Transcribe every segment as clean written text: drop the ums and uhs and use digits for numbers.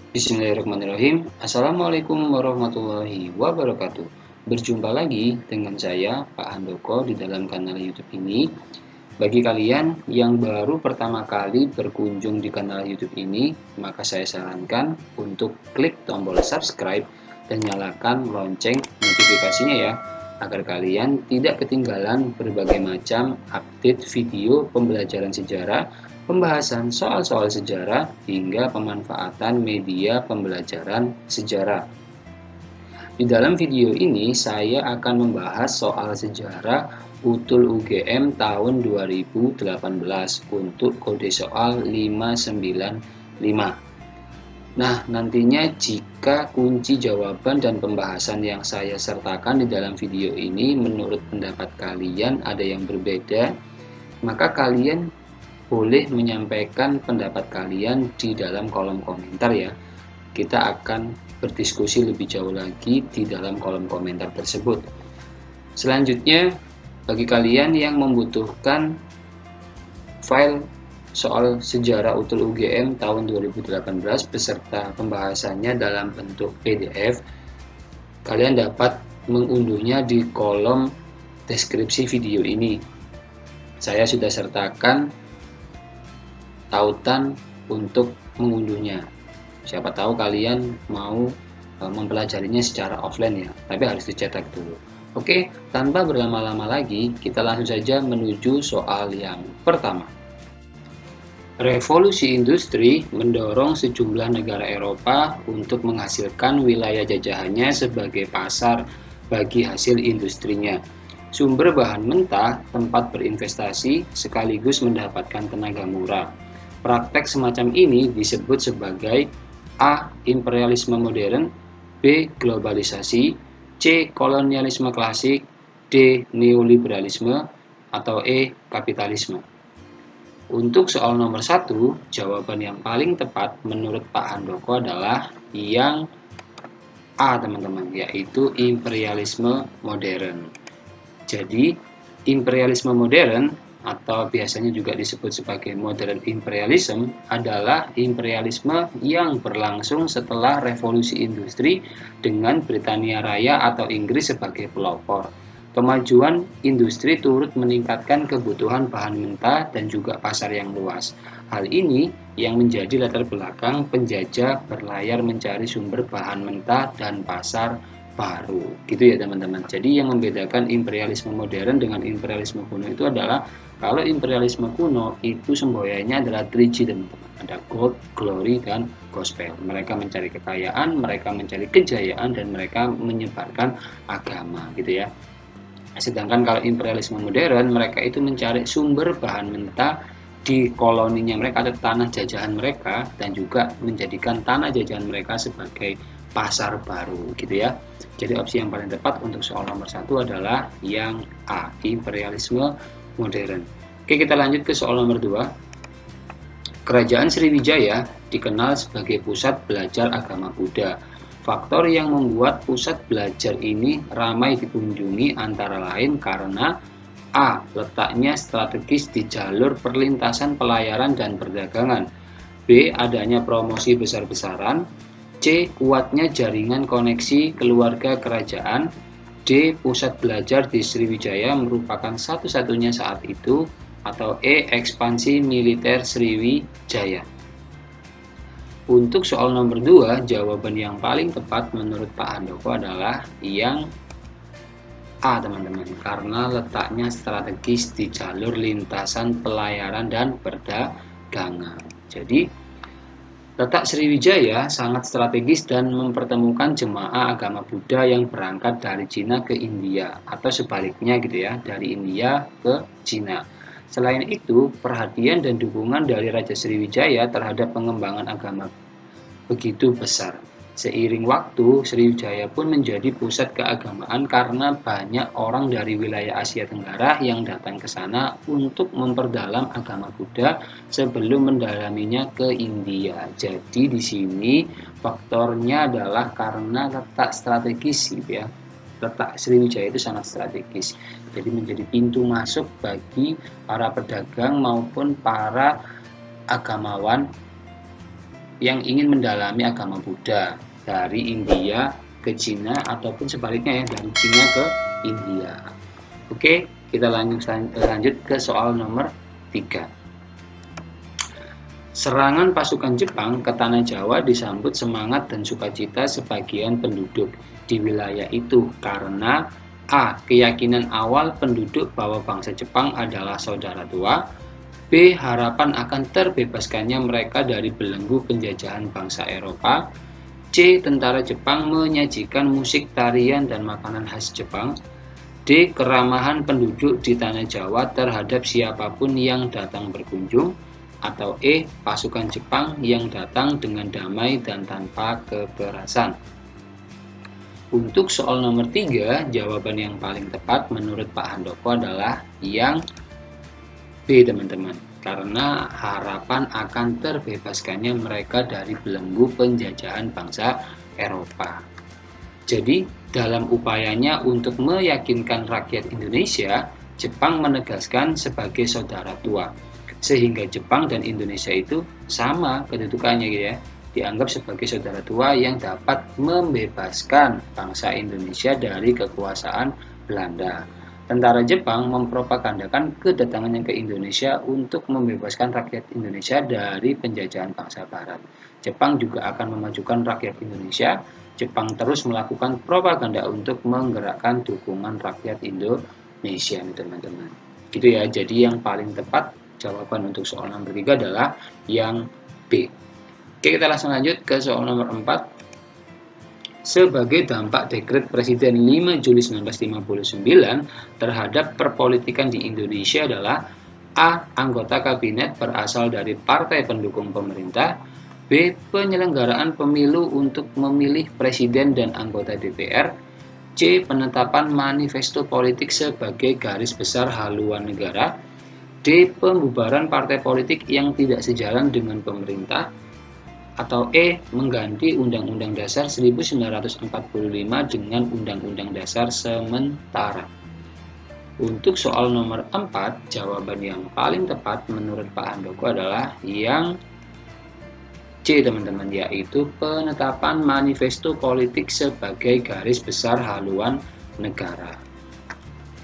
Bismillahirrahmanirrahim. Assalamualaikum warahmatullahi wabarakatuh. Berjumpa lagi dengan saya, Pak Handoko, di dalam kanal YouTube ini. Bagi kalian yang baru pertama kali berkunjung di kanal YouTube ini, maka saya sarankan untuk klik tombol subscribe dan nyalakan lonceng notifikasinya ya, agar kalian tidak ketinggalan berbagai macam update video pembelajaran sejarah, pembahasan soal-soal sejarah, hingga pemanfaatan media pembelajaran sejarah. Di dalam video ini saya akan membahas soal sejarah UTUL UGM tahun 2018 untuk kode soal 595. Nah, nantinya jika kunci jawaban dan pembahasan yang saya sertakan di dalam video ini menurut pendapat kalian ada yang berbeda, maka kalian boleh menyampaikan pendapat kalian di dalam kolom komentar ya. Kita akan berdiskusi lebih jauh lagi di dalam kolom komentar tersebut. Selanjutnya, bagi kalian yang membutuhkan file soal sejarah UTUL UGM tahun 2018 beserta pembahasannya dalam bentuk PDF, kalian dapat mengunduhnya di kolom deskripsi video ini. Saya sudah sertakan tautan untuk mengunduhnya. Siapa tahu kalian mau mempelajarinya secara offline ya, tapi harus dicetak dulu. Oke, tanpa berlama-lama lagi, kita langsung saja menuju soal yang pertama. Revolusi industri mendorong sejumlah negara Eropa untuk menghasilkan wilayah jajahannya sebagai pasar bagi hasil industrinya. Sumber bahan mentah, tempat berinvestasi, sekaligus mendapatkan tenaga murah. Praktek semacam ini disebut sebagai A. Imperialisme modern, B. Globalisasi, C. Kolonialisme klasik, D. Neoliberalisme, atau E. Kapitalisme. Untuk soal nomor 1, jawaban yang paling tepat menurut Pak Handoko adalah yang A, teman-teman, yaitu imperialisme modern. Jadi, imperialisme modern atau biasanya juga disebut sebagai modern imperialism adalah imperialisme yang berlangsung setelah revolusi industri dengan Britania Raya atau Inggris sebagai pelopor. Kemajuan industri turut meningkatkan kebutuhan bahan mentah dan juga pasar yang luas. Hal ini yang menjadi latar belakang penjajah berlayar mencari sumber bahan mentah dan pasar baru. Gitu ya teman-teman. Jadi yang membedakan imperialisme modern dengan imperialisme kuno itu adalah kalau imperialisme kuno itu semboyannya adalah 3G teman-teman. Ada gold, glory, dan gospel. Mereka mencari kekayaan, mereka mencari kejayaan, dan mereka menyebarkan agama gitu ya. Sedangkan kalau imperialisme modern, mereka itu mencari sumber bahan mentah di koloninya mereka atau tanah jajahan mereka, dan juga menjadikan tanah jajahan mereka sebagai pasar baru gitu ya. Jadi opsi yang paling tepat untuk soal nomor 1 adalah yang A, imperialisme modern. Oke, kita lanjut ke soal nomor 2. Kerajaan Sriwijaya dikenal sebagai pusat belajar agama Buddha. Faktor yang membuat pusat belajar ini ramai dikunjungi antara lain karena A. Letaknya strategis di jalur perlintasan pelayaran dan perdagangan, B. Adanya promosi besar-besaran, C. Kuatnya jaringan koneksi keluarga kerajaan, D. Pusat belajar di Sriwijaya merupakan satu-satunya saat itu, atau E. Ekspansi militer Sriwijaya. Untuk soal nomor 2, jawaban yang paling tepat menurut Pak Handoko adalah yang A, teman-teman, karena letaknya strategis di jalur lintasan pelayaran dan perdagangan. Jadi, letak Sriwijaya sangat strategis dan mempertemukan jemaah agama Buddha yang berangkat dari Cina ke India, atau sebaliknya gitu ya, dari India ke Cina. Selain itu, perhatian dan dukungan dari Raja Sriwijaya terhadap pengembangan agama begitu besar. Seiring waktu, Sriwijaya pun menjadi pusat keagamaan karena banyak orang dari wilayah Asia Tenggara yang datang ke sana untuk memperdalam agama Buddha sebelum mendalaminya ke India. Jadi di sini faktornya adalah karena letak strategis gitu ya. Letak Sriwijaya itu sangat strategis, jadi menjadi pintu masuk bagi para pedagang maupun para agamawan yang ingin mendalami agama Buddha dari India ke Cina ataupun sebaliknya ya, dari Cina ke India. Oke, kita lanjut ke soal nomor 3. Serangan pasukan Jepang ke tanah Jawa disambut semangat dan sukacita sebagian penduduk di wilayah itu karena A. Keyakinan awal penduduk bahwa bangsa Jepang adalah saudara tua. B. Harapan akan terbebaskannya mereka dari belenggu penjajahan bangsa Eropa. C. Tentara Jepang menyajikan musik, tarian, dan makanan khas Jepang. D. Keramahan penduduk di tanah Jawa terhadap siapapun yang datang berkunjung. Atau E. Pasukan Jepang yang datang dengan damai dan tanpa kekerasan. Untuk soal nomor 3, jawaban yang paling tepat menurut Pak Handoko adalah yang B, teman-teman. Karena harapan akan terbebaskannya mereka dari belenggu penjajahan bangsa Eropa. Jadi, dalam upayanya untuk meyakinkan rakyat Indonesia, Jepang menegaskan sebagai saudara tua. Sehingga Jepang dan Indonesia itu sama kedudukannya gitu ya, dianggap sebagai saudara tua yang dapat membebaskan bangsa Indonesia dari kekuasaan Belanda. Tentara Jepang mempropagandakan kedatangannya ke Indonesia untuk membebaskan rakyat Indonesia dari penjajahan bangsa Barat. Jepang juga akan memajukan rakyat Indonesia. Jepang terus melakukan propaganda untuk menggerakkan dukungan rakyat Indonesia, teman-teman. Gitu ya, jadi yang paling tepat jawaban untuk soal nomor 3 adalah yang B. Oke, kita langsung lanjut ke soal nomor 4. Sebagai dampak dekret Presiden 5 Juli 1959 terhadap perpolitikan di Indonesia adalah A. Anggota kabinet berasal dari partai pendukung pemerintah. B. Penyelenggaraan pemilu untuk memilih presiden dan anggota DPR. C. Penetapan manifesto politik sebagai garis besar haluan negara. D. Pembubaran partai politik yang tidak sejalan dengan pemerintah. Atau E. Mengganti Undang-Undang Dasar 1945 dengan Undang-Undang Dasar sementara. Untuk soal nomor 4, jawaban yang paling tepat menurut Pak Handoko adalah yang C, teman-teman, yaitu penetapan manifesto politik sebagai garis besar haluan negara.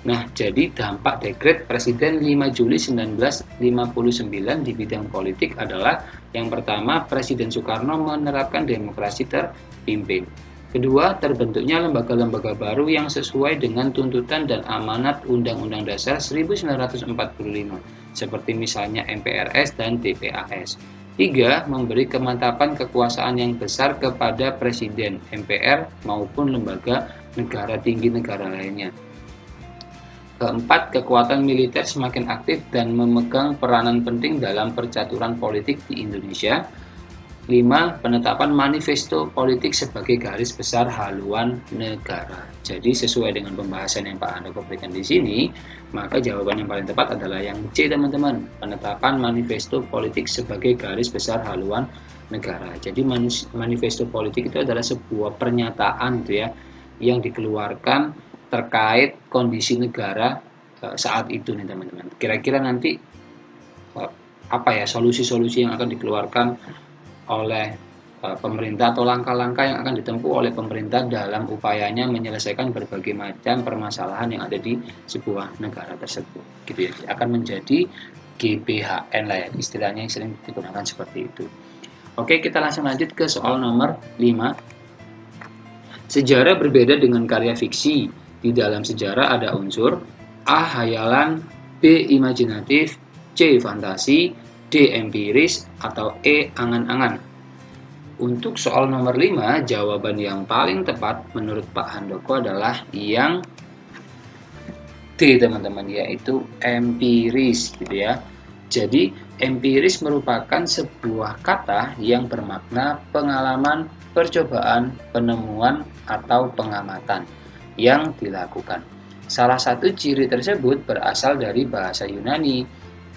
Nah, jadi dampak dekret Presiden 5 Juli 1959 di bidang politik adalah yang pertama, Presiden Soekarno menerapkan demokrasi terpimpin. Kedua, terbentuknya lembaga-lembaga baru yang sesuai dengan tuntutan dan amanat Undang-Undang Dasar 1945, seperti misalnya MPRS dan DPAS. 3. Memberi kemantapan kekuasaan yang besar kepada Presiden, MPR, maupun lembaga negara tinggi negara lainnya. Keempat, kekuatan militer semakin aktif dan memegang peranan penting dalam percaturan politik di Indonesia. 5. Penetapan manifesto politik sebagai garis besar haluan negara. Jadi sesuai dengan pembahasan yang Pak Handoko berikan di sini, maka jawaban yang paling tepat adalah yang C, teman-teman. Penetapan manifesto politik sebagai garis besar haluan negara. Jadi manifesto politik itu adalah sebuah pernyataan gitu ya, yang dikeluarkan terkait kondisi negara saat itu nih, teman-teman. Kira-kira nanti apa ya solusi-solusi yang akan dikeluarkan oleh pemerintah atau langkah-langkah yang akan ditempuh oleh pemerintah dalam upayanya menyelesaikan berbagai macam permasalahan yang ada di sebuah negara tersebut, gitu ya. Akan menjadi GBHN lah ya, istilahnya yang sering digunakan seperti itu. Oke, kita langsung lanjut ke soal nomor 5. Sejarah berbeda dengan karya fiksi. Di dalam sejarah ada unsur A. Hayalan, B. Imajinatif, C. Fantasi, D. Empiris, atau E. Angan-angan. Untuk soal nomor 5, jawaban yang paling tepat menurut Pak Handoko adalah yang D, teman-teman, yaitu empiris gitu ya. Jadi empiris merupakan sebuah kata yang bermakna pengalaman, percobaan, penemuan, atau pengamatan yang dilakukan. Salah satu ciri tersebut berasal dari bahasa Yunani,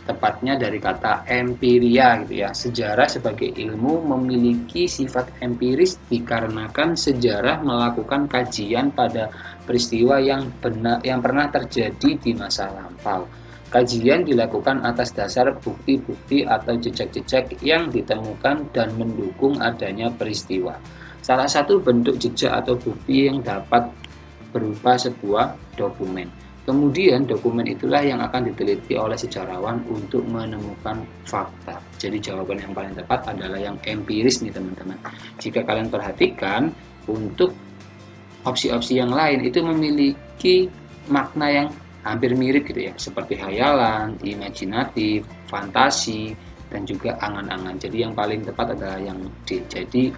tepatnya dari kata empiria gitu ya. Sejarah sebagai ilmu memiliki sifat empiris dikarenakan sejarah melakukan kajian pada peristiwa yang pernah terjadi di masa lampau. Kajian dilakukan atas dasar bukti-bukti atau jejak-jejak yang ditemukan dan mendukung adanya peristiwa. Salah satu bentuk jejak atau bukti yang dapat berupa sebuah dokumen. Kemudian dokumen itulah yang akan diteliti oleh sejarawan untuk menemukan fakta. Jadi jawaban yang paling tepat adalah yang empiris nih teman-teman. Jika kalian perhatikan, untuk opsi-opsi yang lain itu memiliki makna yang hampir mirip gitu ya, seperti hayalan, imajinatif, fantasi, dan juga angan-angan. Jadi yang paling tepat adalah yang D. Jadi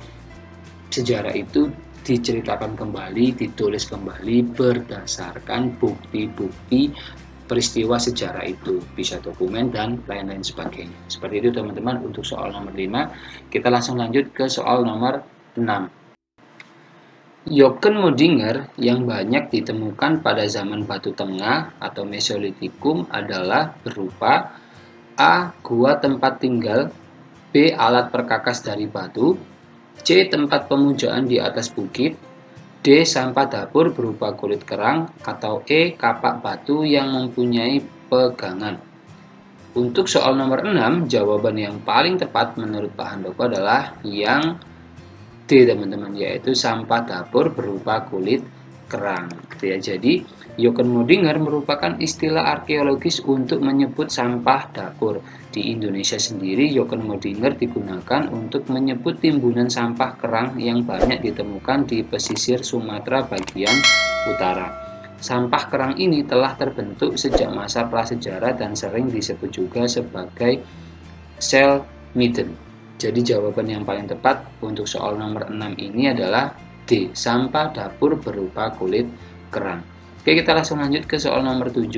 sejarah itu diceritakan kembali, ditulis kembali berdasarkan bukti-bukti peristiwa sejarah itu, bisa dokumen dan lain-lain sebagainya. Seperti itu teman-teman untuk soal nomor 5. Kita langsung lanjut ke soal nomor 6. Jokkenmodinger yang banyak ditemukan pada zaman Batu Tengah atau Mesolitikum adalah berupa A. Gua tempat tinggal, B. Alat perkakas dari batu, C. Tempat pemujaan di atas bukit, D. Sampah dapur berupa kulit kerang, atau E. Kapak batu yang mempunyai pegangan. Untuk soal nomor 6, jawaban yang paling tepat menurut Pak Handoko adalah yang D teman-teman, yaitu sampah dapur berupa kulit kerang. Ya, jadi Jokkenmodinger merupakan istilah arkeologis untuk menyebut sampah dapur. Di Indonesia sendiri, Jokkenmodinger digunakan untuk menyebut timbunan sampah kerang yang banyak ditemukan di pesisir Sumatera bagian utara. Sampah kerang ini telah terbentuk sejak masa prasejarah dan sering disebut juga sebagai shell midden. Jadi jawaban yang paling tepat untuk soal nomor 6 ini adalah D. Sampah dapur berupa kulit kerang. Oke, kita langsung lanjut ke soal nomor 7.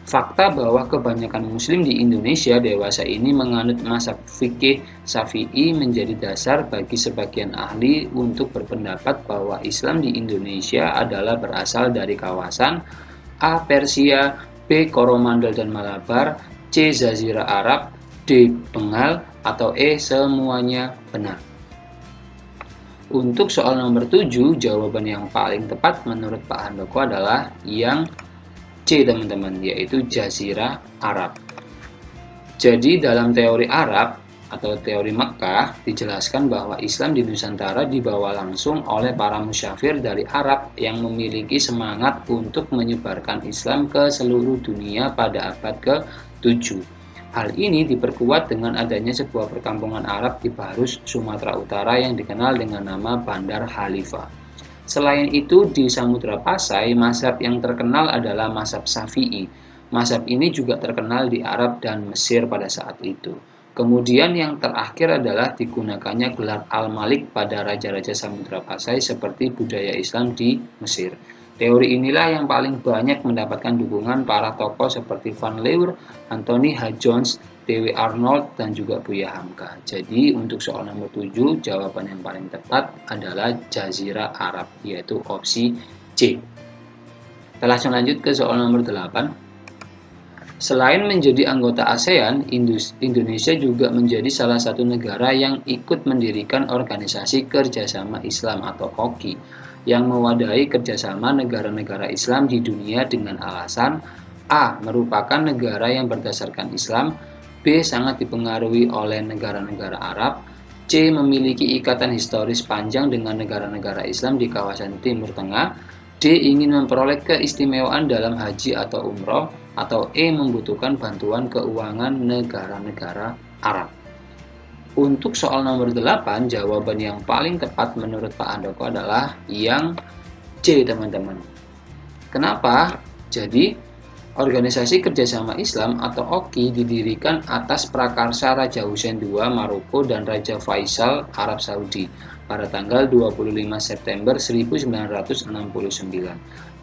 Fakta bahwa kebanyakan muslim di Indonesia dewasa ini menganut mazhab fikih Syafi'i menjadi dasar bagi sebagian ahli untuk berpendapat bahwa Islam di Indonesia adalah berasal dari kawasan A. Persia, B. Koromandel dan Malabar, C. Jazirah Arab, D. Bengal, atau E. Semuanya benar. Untuk soal nomor 7, jawaban yang paling tepat menurut Pak Handoko adalah yang C teman-teman, yaitu Jazirah Arab. Jadi dalam teori Arab atau teori Mekkah dijelaskan bahwa Islam di Nusantara dibawa langsung oleh para musyafir dari Arab yang memiliki semangat untuk menyebarkan Islam ke seluruh dunia pada abad ke-7. Hal ini diperkuat dengan adanya sebuah perkampungan Arab di Barus, Sumatera Utara yang dikenal dengan nama Bandar Khalifah. Selain itu, di Samudra Pasai, mazhab yang terkenal adalah mazhab Syafi'i. Mazhab ini juga terkenal di Arab dan Mesir pada saat itu. Kemudian yang terakhir adalah digunakannya gelar Al-Malik pada raja-raja Samudra Pasai seperti budaya Islam di Mesir. Teori inilah yang paling banyak mendapatkan dukungan para tokoh seperti Van Leur, Anthony H. Jones, Dewi Arnold, dan juga Buya Hamka. Jadi untuk soal nomor 7, jawaban yang paling tepat adalah Jazirah Arab, yaitu opsi C. Kita langsung lanjut ke soal nomor 8. Selain menjadi anggota ASEAN, Indonesia juga menjadi salah satu negara yang ikut mendirikan Organisasi Kerjasama Islam atau OKI, yang mewadahi kerjasama negara-negara Islam di dunia dengan alasan A. Merupakan negara yang berdasarkan Islam, B. Sangat dipengaruhi oleh negara-negara Arab, C. Memiliki ikatan historis panjang dengan negara-negara Islam di kawasan Timur Tengah, D. Ingin memperoleh keistimewaan dalam haji atau umroh, atau E. Membutuhkan bantuan keuangan negara-negara Arab. Untuk soal nomor 8, jawaban yang paling tepat menurut Pak Handoko adalah yang C teman-teman. Kenapa? Jadi, Organisasi Kerjasama Islam atau OKI didirikan atas prakarsa Raja Hussein II Maroko dan Raja Faisal Arab Saudi pada tanggal 25 September 1969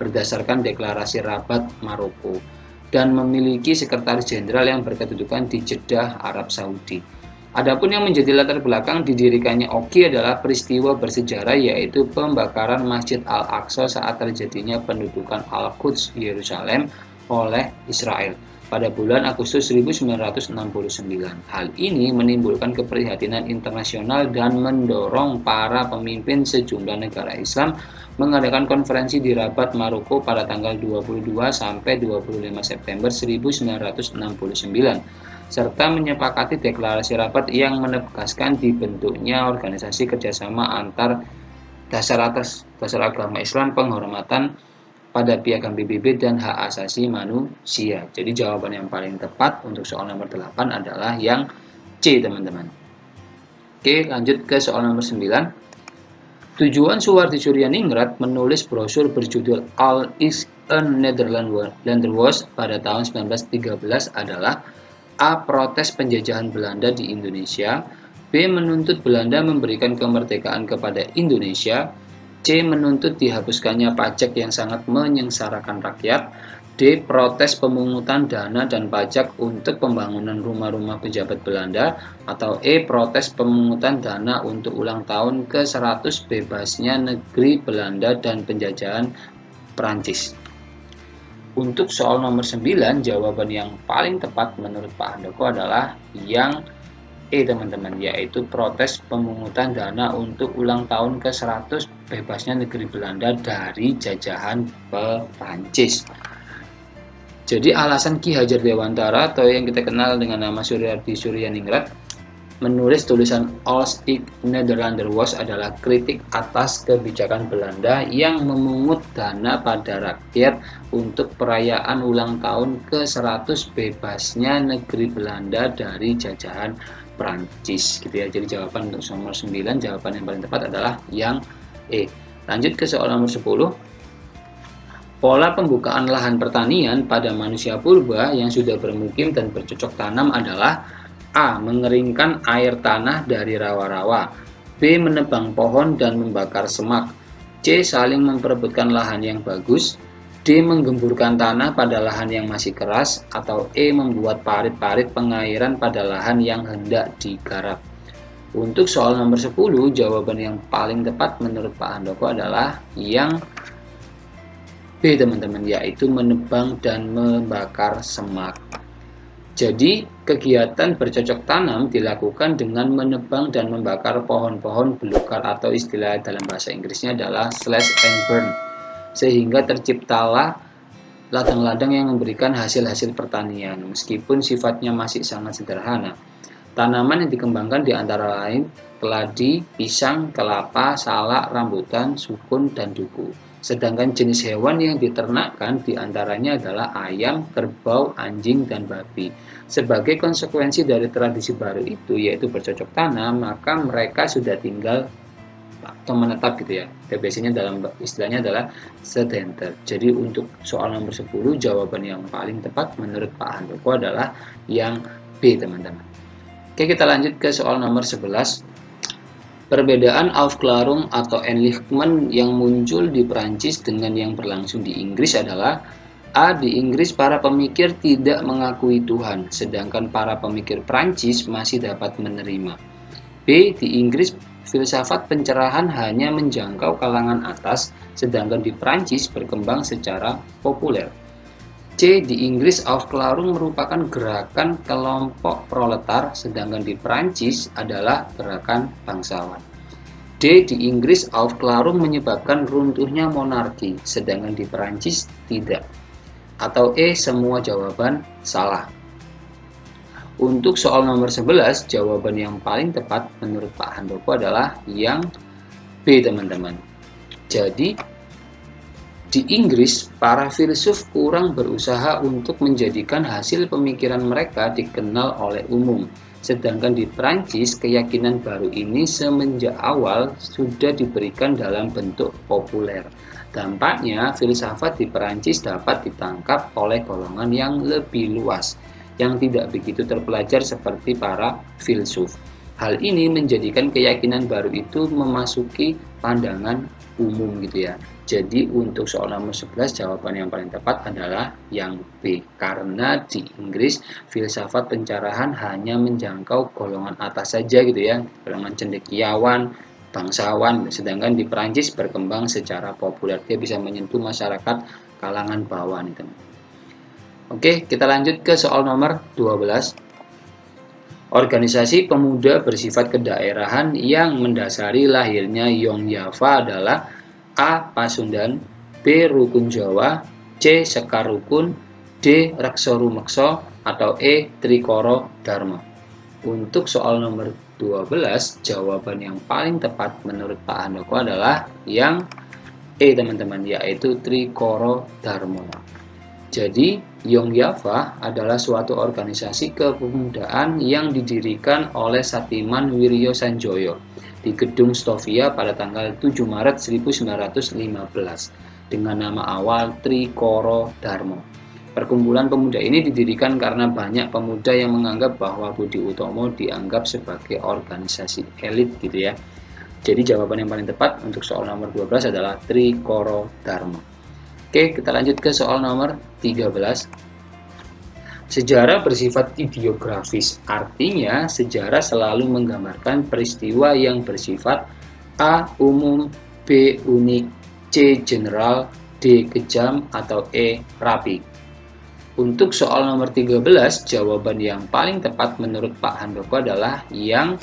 berdasarkan Deklarasi Rabat Maroko dan memiliki sekretaris jenderal yang berkedudukan di Jeddah, Arab Saudi. Adapun yang menjadi latar belakang didirikannya OKI adalah peristiwa bersejarah yaitu pembakaran Masjid Al-Aqsa saat terjadinya pendudukan Al-Quds Yerusalem oleh Israel pada bulan Agustus 1969. Hal ini menimbulkan keprihatinan internasional dan mendorong para pemimpin sejumlah negara Islam mengadakan konferensi di Rabat, Maroko pada tanggal 22 sampai 25 September 1969, serta menyepakati deklarasi Rabat yang menegaskan dibentuknya organisasi kerjasama antar dasar agama Islam, penghormatan pada piagam PBB dan hak asasi manusia. Jadi jawaban yang paling tepat untuk soal nomor 8 adalah yang C, teman-teman. Oke, lanjut ke soal nomor 9. Tujuan Suwardi Suryaningrat menulis brosur berjudul All is a Nederlander pada tahun 1913 adalah: A. Protes penjajahan Belanda di Indonesia, B. Menuntut Belanda memberikan kemerdekaan kepada Indonesia, C. Menuntut dihapuskannya pajak yang sangat menyengsarakan rakyat, D. Protes pemungutan dana dan pajak untuk pembangunan rumah-rumah pejabat Belanda, atau E. Protes pemungutan dana untuk ulang tahun ke-100 bebasnya negeri Belanda dan penjajahan Prancis. Untuk soal nomor 9, jawaban yang paling tepat menurut Pak Handoko adalah yang E, teman-teman, yaitu protes pemungutan dana untuk ulang tahun ke-100 bebasnya negeri Belanda dari jajahan Prancis. Jadi alasan Ki Hajar Dewantara atau yang kita kenal dengan nama Suwardi Suryaningrat menulis tulisan All is Nederlander adalah kritik atas kebijakan Belanda yang memungut dana pada rakyat untuk perayaan ulang tahun ke-100 bebasnya negeri Belanda dari jajahan Prancis, gitu ya. Jadi jawaban untuk nomor 9, jawaban yang paling tepat adalah yang E. Lanjut ke soal nomor 10. Pola pembukaan lahan pertanian pada manusia purba yang sudah bermukim dan bercocok tanam adalah: A. Mengeringkan air tanah dari rawa-rawa, B. Menebang pohon dan membakar semak, C. Saling memperebutkan lahan yang bagus, D. Menggemburkan tanah pada lahan yang masih keras, atau E. Membuat parit-parit pengairan pada lahan yang hendak digarap. Untuk soal nomor 10, jawaban yang paling tepat menurut Pak Handoko adalah yang B, teman-teman, yaitu menebang dan membakar semak. Jadi, kegiatan bercocok tanam dilakukan dengan menebang dan membakar pohon-pohon belukar, atau istilah dalam bahasa Inggrisnya adalah slash and burn, sehingga terciptalah ladang-ladang yang memberikan hasil-hasil pertanian, meskipun sifatnya masih sangat sederhana. Tanaman yang dikembangkan di antara lain keladi, pisang, kelapa, salak, rambutan, sukun, dan duku. Sedangkan jenis hewan yang diternakkan diantaranya adalah ayam, kerbau, anjing, dan babi. Sebagai konsekuensi dari tradisi baru itu, yaitu bercocok tanam, maka mereka sudah tinggal atau menetap, gitu ya. Biasanya dalam istilahnya adalah sedenter. Jadi untuk soal nomor 10, jawaban yang paling tepat menurut Pak Handoko adalah yang B, teman-teman. Oke, kita lanjut ke soal nomor 11. Perbedaan Aufklärung atau Enlightenment yang muncul di Prancis dengan yang berlangsung di Inggris adalah: A. Di Inggris para pemikir tidak mengakui Tuhan, sedangkan para pemikir Prancis masih dapat menerima. B. Di Inggris filsafat pencerahan hanya menjangkau kalangan atas, sedangkan di Prancis berkembang secara populer. C. Di Inggris Aufklärung merupakan gerakan kelompok proletar, sedangkan di Prancis adalah gerakan bangsawan. D. Di Inggris Aufklärung menyebabkan runtuhnya monarki, sedangkan di Prancis tidak. Atau E. Semua jawaban salah. Untuk soal nomor 11, jawaban yang paling tepat menurut Pak Handoko adalah yang B, teman-teman. Jadi di Inggris, para filsuf kurang berusaha untuk menjadikan hasil pemikiran mereka dikenal oleh umum. Sedangkan di Prancis, keyakinan baru ini semenjak awal sudah diberikan dalam bentuk populer. Dampaknya, filsafat di Prancis dapat ditangkap oleh golongan yang lebih luas, yang tidak begitu terpelajar seperti para filsuf. Hal ini menjadikan keyakinan baru itu memasuki pandangan umum, gitu ya. Jadi untuk soal nomor 11, jawaban yang paling tepat adalah yang B, karena di Inggris filsafat pencerahan hanya menjangkau golongan atas saja, gitu ya, golongan cendekiawan, bangsawan, sedangkan di Prancis berkembang secara populer, dia bisa menyentuh masyarakat kalangan bawah nih, teman. Oke, kita lanjut ke soal nomor 12. Organisasi pemuda bersifat kedaerahan yang mendasari lahirnya Yong Java adalah: A. Pasundan, B. Rukun Jawa, C. Sekar Rukun, D. Reksa Rumeksa, atau E. Trikoro Dharma. Untuk soal nomor 12, jawaban yang paling tepat menurut Pak Handoko adalah yang E, teman-teman, yaitu Trikoro Dharma. Jadi, Yongyava adalah suatu organisasi kepemudaan yang didirikan oleh Satiman Wiryo Sanjoyo di Gedung Stovia pada tanggal 7 Maret 1915 dengan nama awal Trikoro Dharma. Perkumpulan pemuda ini didirikan karena banyak pemuda yang menganggap bahwa Budi Utomo dianggap sebagai organisasi elit gitu ya. Jadi jawaban yang paling tepat untuk soal nomor 12 adalah Trikoro Dharma. Oke, kita lanjut ke soal nomor 13. Sejarah bersifat ideografis, artinya sejarah selalu menggambarkan peristiwa yang bersifat A. umum, B. unik, C. general, D. kejam, atau E. rapi. Untuk soal nomor 13, jawaban yang paling tepat menurut Pak Handoko adalah yang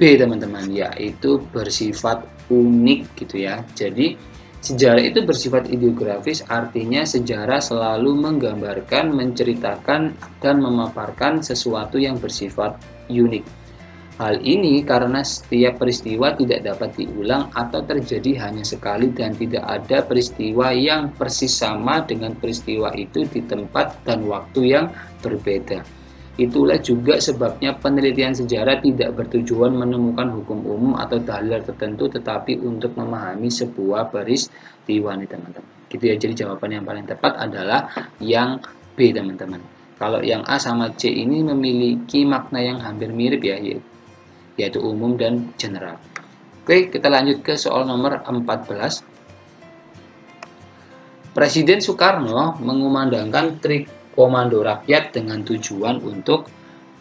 B, teman-teman, yaitu bersifat unik gitu ya. Jadi sejarah itu bersifat ideografis, artinya sejarah selalu menggambarkan, menceritakan, dan memaparkan sesuatu yang bersifat unik. Hal ini karena setiap peristiwa tidak dapat diulang atau terjadi hanya sekali dan tidak ada peristiwa yang persis sama dengan peristiwa itu di tempat dan waktu yang berbeda. Itulah juga sebabnya penelitian sejarah tidak bertujuan menemukan hukum umum atau dalil tertentu, tetapi untuk memahami sebuah peristiwa nih, teman-teman. Gitu ya, jadi jawaban yang paling tepat adalah yang B, teman-teman. Kalau yang A sama C ini memiliki makna yang hampir mirip ya, yaitu umum dan general. Oke, kita lanjut ke soal nomor 14. Presiden Soekarno mengumandangkan Trik Komando Rakyat dengan tujuan untuk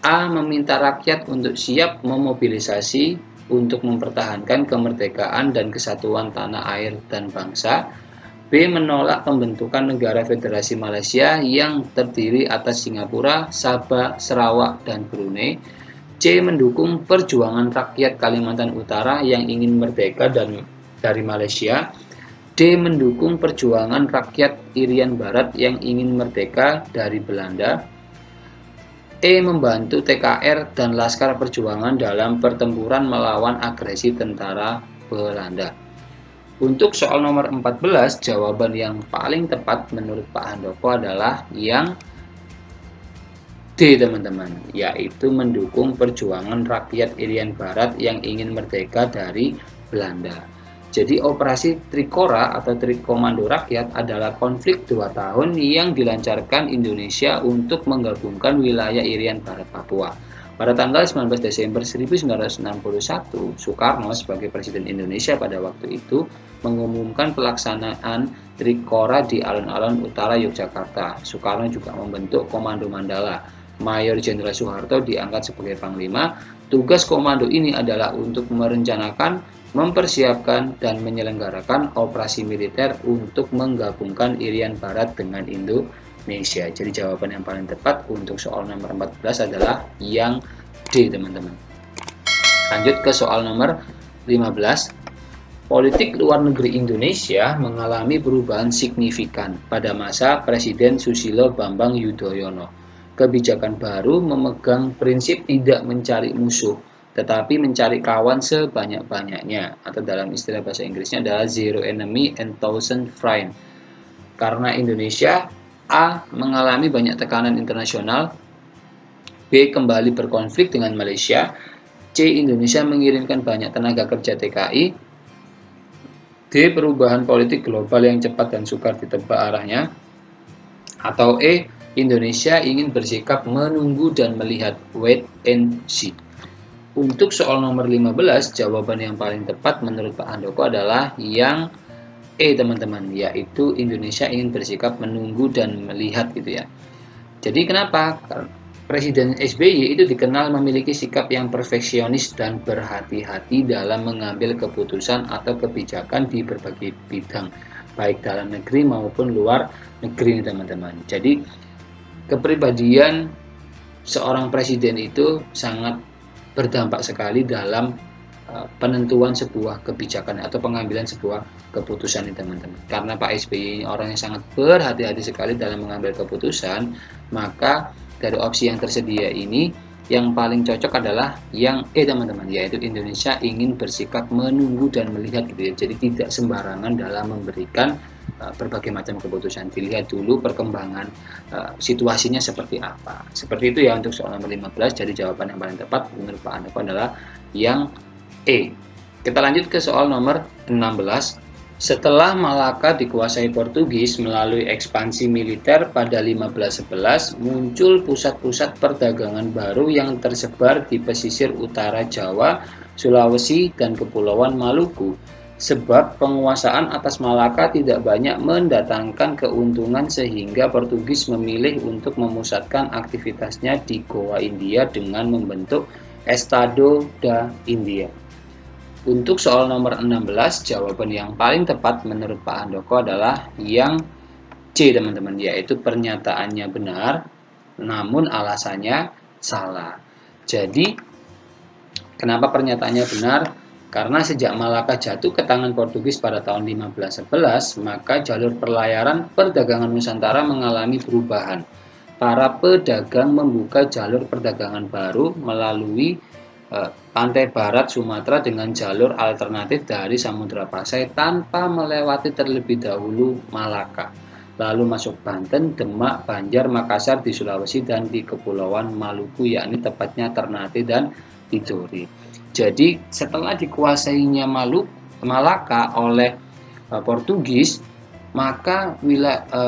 A. meminta rakyat untuk siap memobilisasi untuk mempertahankan kemerdekaan dan kesatuan tanah air dan bangsa, B. menolak pembentukan negara federasi Malaysia yang terdiri atas Singapura, Sabah, Sarawak, dan Brunei, C. mendukung perjuangan rakyat Kalimantan Utara yang ingin merdeka dari Malaysia, D. mendukung perjuangan rakyat Irian Barat yang ingin merdeka dari Belanda, E. membantu TKR dan Laskar Perjuangan dalam pertempuran melawan agresi tentara Belanda. Untuk soal nomor 14, jawaban yang paling tepat menurut Pak Handoko adalah yang D, teman-teman, yaitu mendukung perjuangan rakyat Irian Barat yang ingin merdeka dari Belanda. Jadi operasi Trikora atau Trik Komando Rakyat adalah konflik 2 tahun yang dilancarkan Indonesia untuk menggabungkan wilayah Irian Barat Papua. Pada tanggal 19 Desember 1961, Soekarno sebagai Presiden Indonesia pada waktu itu mengumumkan pelaksanaan Trikora di alun-alun utara Yogyakarta. Soekarno juga membentuk Komando Mandala. Mayor Jenderal Soeharto diangkat sebagai Panglima. Tugas komando ini adalah untuk merencanakan, mempersiapkan, dan menyelenggarakan operasi militer untuk menggabungkan Irian Barat dengan Indonesia. Jadi jawaban yang paling tepat untuk soal nomor 14 adalah yang D, teman-teman. Lanjut ke soal nomor 15. Politik luar negeri Indonesia mengalami perubahan signifikan pada masa Presiden Susilo Bambang Yudhoyono. Kebijakan baru memegang prinsip tidak mencari musuh, tetapi mencari kawan sebanyak-banyaknya, atau dalam istilah bahasa Inggrisnya adalah zero enemy and thousand friend. Karena Indonesia, A. mengalami banyak tekanan internasional, B. kembali berkonflik dengan Malaysia, C. Indonesia mengirimkan banyak tenaga kerja TKI, D. perubahan politik global yang cepat dan sukar ditebak arahnya, atau E. Indonesia ingin bersikap menunggu dan melihat, wait and see. Untuk soal nomor 15, jawaban yang paling tepat menurut Pak Handoko adalah yang E, teman-teman, yaitu Indonesia ingin bersikap menunggu dan melihat gitu ya. Jadi kenapa? Presiden SBY itu dikenal memiliki sikap yang perfeksionis dan berhati-hati dalam mengambil keputusan atau kebijakan di berbagai bidang, baik dalam negeri maupun luar negeri, teman-teman. Jadi kepribadian seorang presiden itu sangat berdampak sekali dalam penentuan sebuah kebijakan atau pengambilan sebuah keputusan nih teman-teman. Karena Pak SBY ini orang yang sangat berhati-hati sekali dalam mengambil keputusan, maka dari opsi yang tersedia ini yang paling cocok adalah yang teman-teman, yaitu Indonesia ingin bersikap menunggu dan melihat gitu ya. Jadi tidak sembarangan dalam memberikan berbagai macam keputusan. Dilihat dulu perkembangan situasinya seperti apa. Seperti itu ya untuk soal nomor 15. Jadi jawaban yang paling tepat menurut Pak Andoko adalah yang Kita lanjut ke soal nomor 16. Setelah Malaka dikuasai Portugis melalui ekspansi militer pada 1511, muncul pusat-pusat perdagangan baru yang tersebar di pesisir utara Jawa, Sulawesi, dan Kepulauan Maluku. Sebab penguasaan atas Malaka tidak banyak mendatangkan keuntungan sehingga Portugis memilih untuk memusatkan aktivitasnya di Goa India dengan membentuk Estado da India. Untuk soal nomor 16, jawaban yang paling tepat menurut Pak Andoko adalah yang C teman-teman, yaitu pernyataannya benar, namun alasannya salah. Jadi, kenapa pernyataannya benar? Karena sejak Malaka jatuh ke tangan Portugis pada tahun 1511, maka jalur perlayaran perdagangan Nusantara mengalami perubahan. Para pedagang membuka jalur perdagangan baru melalui pantai barat Sumatera dengan jalur alternatif dari Samudra Pasai tanpa melewati terlebih dahulu Malaka, lalu masuk Banten, Demak, Banjar, Makassar di Sulawesi dan di Kepulauan Maluku, yakni tepatnya Ternate dan Tidore. Jadi setelah dikuasainya Malaka oleh Portugis, maka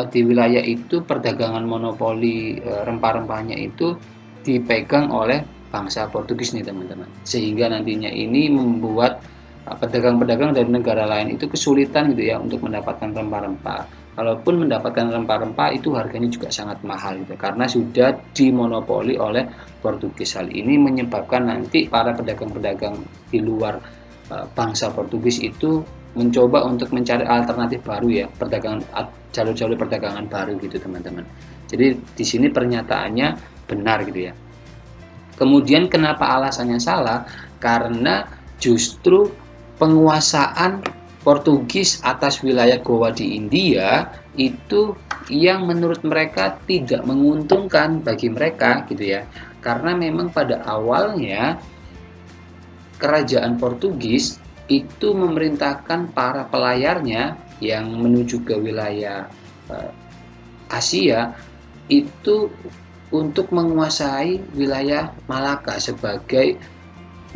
di wilayah itu perdagangan monopoli rempah-rempahnya itu dipegang oleh bangsa Portugis nih teman-teman, sehingga nantinya ini membuat pedagang-pedagang dari negara lain itu kesulitan gitu ya untuk mendapatkan rempah-rempah. Kalaupun mendapatkan rempah-rempah itu harganya juga sangat mahal gitu, karena sudah dimonopoli oleh Portugis. Hal ini menyebabkan nanti para pedagang-pedagang di luar bangsa Portugis itu mencoba untuk mencari alternatif baru ya, jalur-jalur perdagangan baru gitu teman-teman. Jadi di sini pernyataannya benar gitu ya. Kemudian kenapa alasannya salah? Karena justru penguasaan Portugis atas wilayah Goa di India itu yang menurut mereka tidak menguntungkan bagi mereka gitu ya. Karena memang pada awalnya kerajaan Portugis itu memerintahkan para pelayarnya yang menuju ke wilayah Asia itu untuk menguasai wilayah Malaka sebagai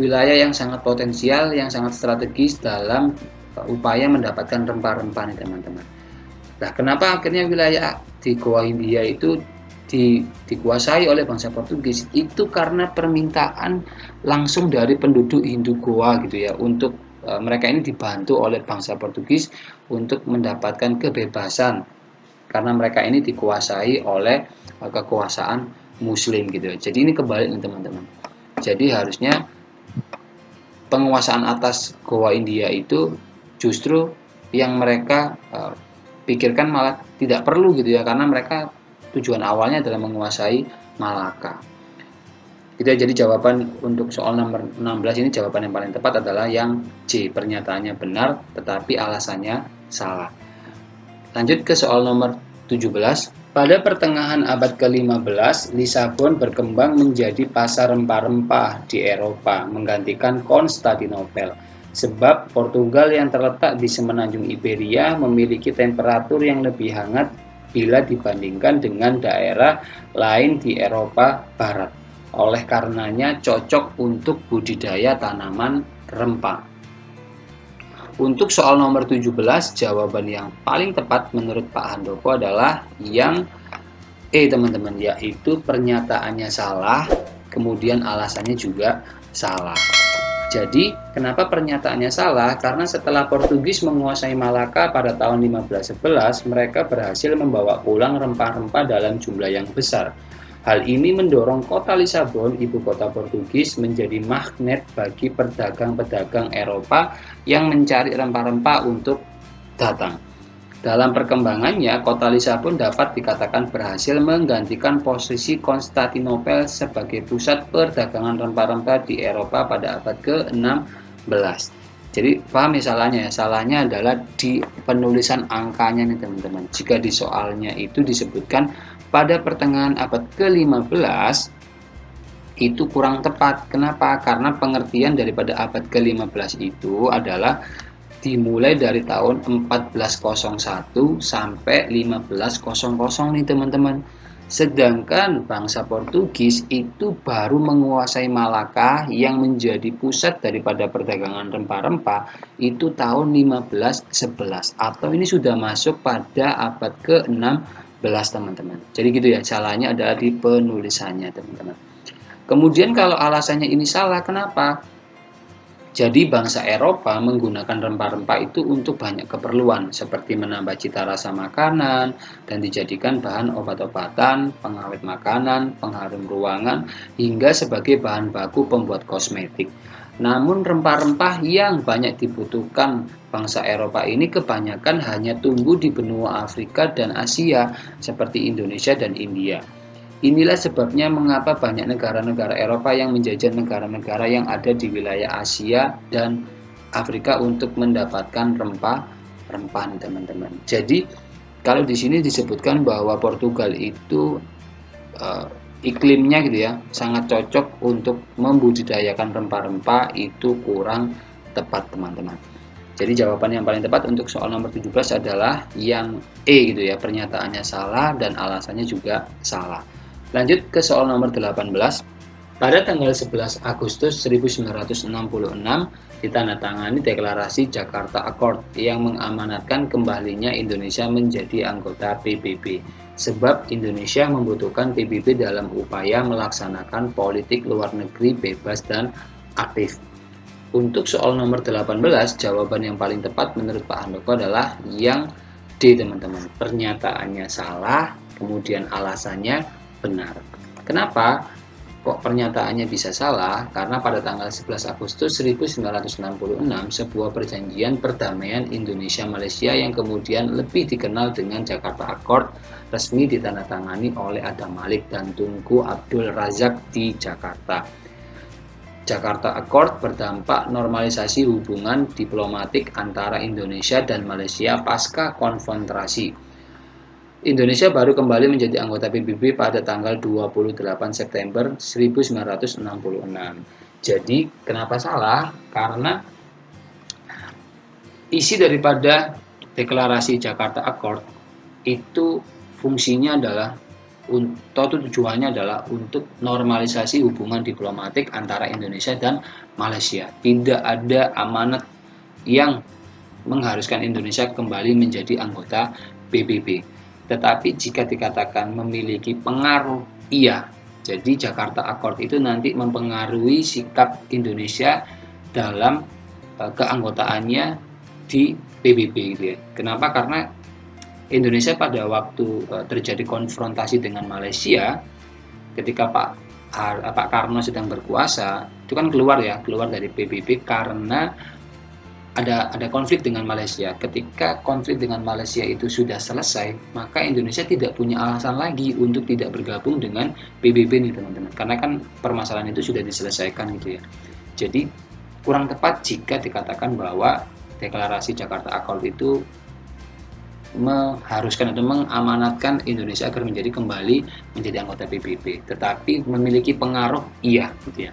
wilayah yang sangat potensial, yang sangat strategis dalam upaya mendapatkan rempah-rempah nih teman-teman. Nah, kenapa akhirnya wilayah di Goa India itu dikuasai oleh bangsa Portugis? Itu karena permintaan langsung dari penduduk Hindu Goa gitu ya, untuk mereka ini dibantu oleh bangsa Portugis untuk mendapatkan kebebasan karena mereka ini dikuasai oleh kekuasaan Muslim gitu. Jadi ini kebalik nih teman-teman. Jadi harusnya penguasaan atas Goa India itu justru yang mereka pikirkan malah tidak perlu gitu ya, karena mereka tujuan awalnya adalah menguasai Malaka. Gitu ya, jadi jawaban untuk soal nomor 16 ini jawaban yang paling tepat adalah yang C, pernyataannya benar tetapi alasannya salah. Lanjut ke soal nomor 17. Pada pertengahan abad ke-15, Lisabon berkembang menjadi pasar rempah-rempah di Eropa, menggantikan Konstantinopel. Sebab Portugal yang terletak di semenanjung Iberia memiliki temperatur yang lebih hangat bila dibandingkan dengan daerah lain di Eropa Barat. Oleh karenanya cocok untuk budidaya tanaman rempah. Untuk soal nomor 17, jawaban yang paling tepat menurut Pak Handoko adalah yang teman-teman, yaitu pernyataannya salah, kemudian alasannya juga salah. Jadi, kenapa pernyataannya salah? Karena setelah Portugis menguasai Malaka pada tahun 1511, mereka berhasil membawa pulang rempah-rempah dalam jumlah yang besar. Hal ini mendorong kota Lisabon, ibu kota Portugis, menjadi magnet bagi pedagang-pedagang Eropa yang mencari rempah-rempah untuk datang. Dalam perkembangannya, kota Lisabon dapat dikatakan berhasil menggantikan posisi Konstantinopel sebagai pusat perdagangan rempah-rempah di Eropa pada abad ke-16 Jadi paham ya salahnya ya? Salahnya adalah di penulisan angkanya nih teman-teman. Jika di soalnya itu disebutkan pada pertengahan abad ke-15, itu kurang tepat. Kenapa? Karena pengertian daripada abad ke-15 itu adalah dimulai dari tahun 1401 sampai 1500 nih teman-teman. Sedangkan bangsa Portugis itu baru menguasai Malaka yang menjadi pusat daripada perdagangan rempah-rempah itu tahun 1511, atau ini sudah masuk pada abad ke-16 teman-teman. Jadi gitu ya, salahnya adalah di penulisannya teman-teman. Kemudian kalau alasannya ini salah, kenapa? Jadi bangsa Eropa menggunakan rempah-rempah itu untuk banyak keperluan, seperti menambah cita rasa makanan dan dijadikan bahan obat-obatan, pengawet makanan, pengharum ruangan, hingga sebagai bahan baku pembuat kosmetik. Namun rempah-rempah yang banyak dibutuhkan bangsa Eropa ini kebanyakan hanya tumbuh di benua Afrika dan Asia, seperti Indonesia dan India. Inilah sebabnya mengapa banyak negara-negara Eropa yang menjajah negara-negara yang ada di wilayah Asia dan Afrika untuk mendapatkan rempah-rempah, teman-teman. Jadi kalau di sini disebutkan bahwa Portugal itu iklimnya gitu ya sangat cocok untuk membudidayakan rempah-rempah, itu kurang tepat teman-teman. Jadi jawaban yang paling tepat untuk soal nomor 17 adalah yang E gitu ya, pernyataannya salah dan alasannya juga salah. Lanjut ke soal nomor 18. Pada tanggal 11 Agustus 1966 ditandatangani Deklarasi Jakarta Accord yang mengamanatkan kembalinya Indonesia menjadi anggota PBB. Sebab Indonesia membutuhkan PBB dalam upaya melaksanakan politik luar negeri bebas dan aktif. Untuk soal nomor 18, jawaban yang paling tepat menurut Pak Handoko adalah yang D teman-teman. Pernyataannya salah, kemudian alasannya benar. Kenapa kok pernyataannya bisa salah? Karena pada tanggal 11 Agustus 1966 sebuah perjanjian perdamaian Indonesia-Malaysia yang kemudian lebih dikenal dengan Jakarta Accord resmi ditandatangani oleh Adam Malik dan Tunku Abdul Razak di Jakarta. Jakarta Accord berdampak normalisasi hubungan diplomatik antara Indonesia dan Malaysia pasca konfrontasi. Indonesia baru kembali menjadi anggota PBB pada tanggal 28 September 1966. Jadi, kenapa salah? Karena isi daripada Deklarasi Jakarta Accord itu fungsinya adalah atau tujuannya adalah untuk normalisasi hubungan diplomatik antara Indonesia dan Malaysia. Tidak ada amanat yang mengharuskan Indonesia kembali menjadi anggota PBB. Tetapi jika dikatakan memiliki pengaruh, iya. Jadi Jakarta Accord itu nanti mempengaruhi sikap Indonesia dalam keanggotaannya di PBB gitu ya. Kenapa? Karena Indonesia pada waktu terjadi konfrontasi dengan Malaysia, ketika Pak Karno sedang berkuasa, itu kan keluar dari PBB karena ada konflik dengan Malaysia. Ketika konflik dengan Malaysia itu sudah selesai, maka Indonesia tidak punya alasan lagi untuk tidak bergabung dengan PBB nih teman-teman. Karena kan permasalahan itu sudah diselesaikan gitu ya. Jadi kurang tepat jika dikatakan bahwa Deklarasi Jakarta Accord itu mengharuskan atau mengamanatkan Indonesia agar kembali menjadi anggota PBB. Tetapi memiliki pengaruh, iya gitu ya.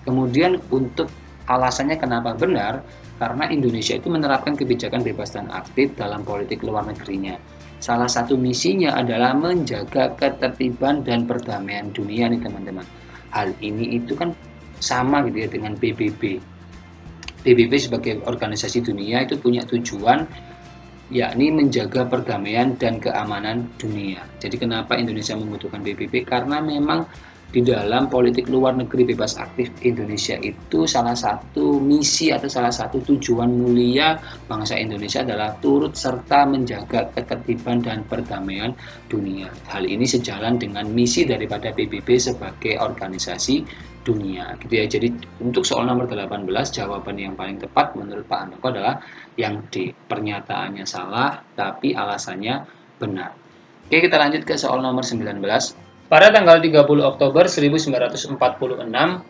Kemudian untuk alasannya kenapa benar, karena Indonesia itu menerapkan kebijakan bebas dan aktif dalam politik luar negerinya. Salah satu misinya adalah menjaga ketertiban dan perdamaian dunia nih teman-teman. Hal ini itu kan sama gitu ya dengan PBB. PBB sebagai organisasi dunia itu punya tujuan yakni menjaga perdamaian dan keamanan dunia. Jadi kenapa Indonesia membutuhkan PBB? Karena memang di dalam politik luar negeri bebas aktif Indonesia itu salah satu misi atau salah satu tujuan mulia bangsa Indonesia adalah turut serta menjaga ketertiban dan perdamaian dunia. Hal ini sejalan dengan misi daripada PBB sebagai organisasi dunia gitu ya. Jadi untuk soal nomor 18 jawaban yang paling tepat menurut Pak Handoko adalah yang D. Pernyataannya salah tapi alasannya benar. Oke, kita lanjut ke soal nomor 19. Pada tanggal 30 Oktober 1946,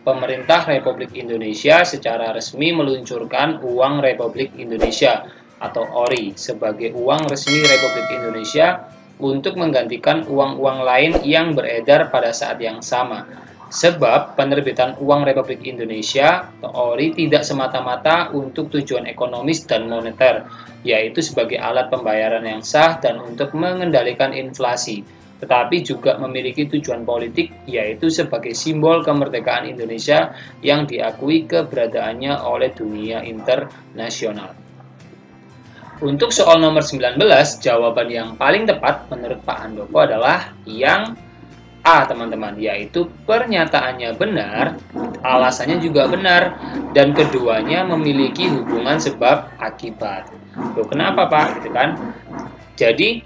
pemerintah Republik Indonesia secara resmi meluncurkan Uang Republik Indonesia atau ORI sebagai uang resmi Republik Indonesia untuk menggantikan uang-uang lain yang beredar pada saat yang sama. Sebab penerbitan Uang Republik Indonesia atau ORI tidak semata-mata untuk tujuan ekonomis dan moneter, yaitu sebagai alat pembayaran yang sah dan untuk mengendalikan inflasi, tetapi juga memiliki tujuan politik, yaitu sebagai simbol kemerdekaan Indonesia yang diakui keberadaannya oleh dunia internasional. Untuk soal nomor 19, jawaban yang paling tepat menurut Pak Handoko adalah yang A, teman-teman, yaitu pernyataannya benar, alasannya juga benar, dan keduanya memiliki hubungan sebab akibat. Loh, kenapa Pak? Gitu kan? Jadi,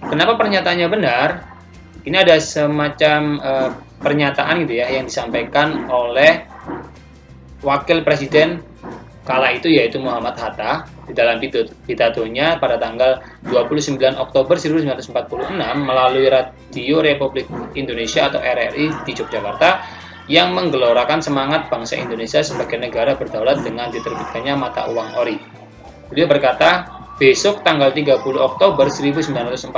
kenapa pernyataannya benar? Ini ada semacam pernyataan gitu ya yang disampaikan oleh Wakil Presiden kala itu, yaitu Muhammad Hatta, di dalam pidatonya pada tanggal 29 Oktober 1946 melalui Radio Republik Indonesia atau RRI di Yogyakarta, yang menggelorakan semangat bangsa Indonesia sebagai negara berdaulat dengan diterbitkannya mata uang ORI. Beliau berkata, besok tanggal 30 Oktober 1946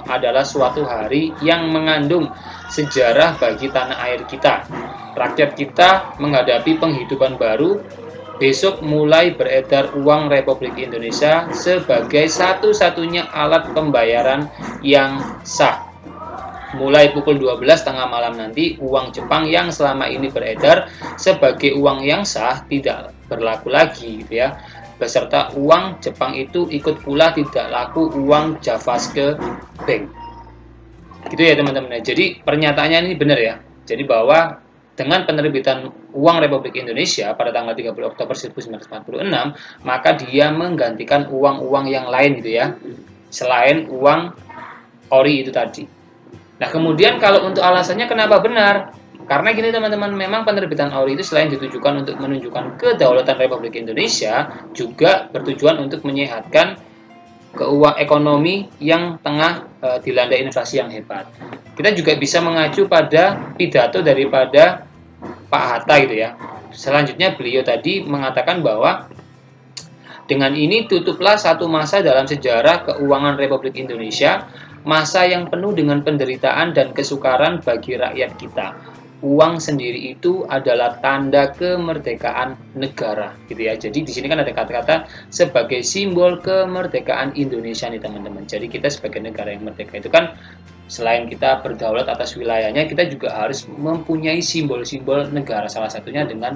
adalah suatu hari yang mengandung sejarah bagi tanah air kita. Rakyat kita menghadapi penghidupan baru. Besok mulai beredar uang Republik Indonesia sebagai satu-satunya alat pembayaran yang sah. Mulai pukul 12 tengah malam nanti, uang Jepang yang selama ini beredar sebagai uang yang sah tidak berlaku lagi, gitu ya. Beserta uang Jepang itu ikut pula tidak laku uang Javaske Bank. Gitu ya teman-teman. Jadi pernyataannya ini benar ya. Jadi bahwa dengan penerbitan uang Republik Indonesia pada tanggal 30 Oktober 1946, maka dia menggantikan uang-uang yang lain gitu ya, selain uang ORI itu tadi. Nah, kemudian kalau untuk alasannya kenapa benar? Karena gini teman-teman, memang penerbitan ORI itu selain ditujukan untuk menunjukkan kedaulatan Republik Indonesia, juga bertujuan untuk menyehatkan keuangan ekonomi yang tengah dilanda inflasi yang hebat. Kita juga bisa mengacu pada pidato daripada Pak Hatta gitu ya. Selanjutnya beliau tadi mengatakan bahwa dengan ini tutuplah satu masa dalam sejarah keuangan Republik Indonesia, masa yang penuh dengan penderitaan dan kesukaran bagi rakyat kita. Uang sendiri itu adalah tanda kemerdekaan negara, gitu ya. Jadi di sini kan ada kata-kata sebagai simbol kemerdekaan Indonesia nih teman-teman. Jadi kita sebagai negara yang merdeka itu kan selain kita berdaulat atas wilayahnya, kita juga harus mempunyai simbol-simbol negara. Salah satunya dengan